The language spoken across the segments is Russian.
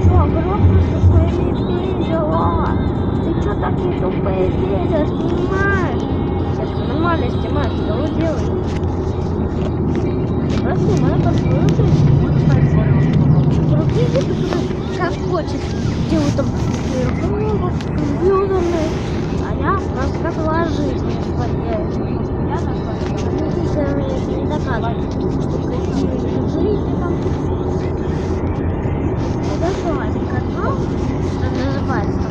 Что, громко со своими видео? Ты что такие тупые видео снимаешь? Сейчас нормально снимаешь, что вы делаете? Я снимаю под свою жизнь. Другие видео, как хочет, делают там компьютерные, а я рассказывала о жизни своей. Я это не доказывает, что какие жизни там. Это что, канал, что называется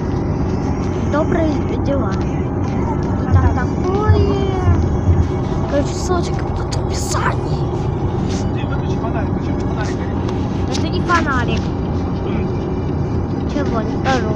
«Добрые дела». Там такое. Короче, ссылочка будет в описании. Выключи фонарик, почему фонарик горит? Это не фонарик. Что это? Чего, не скажу.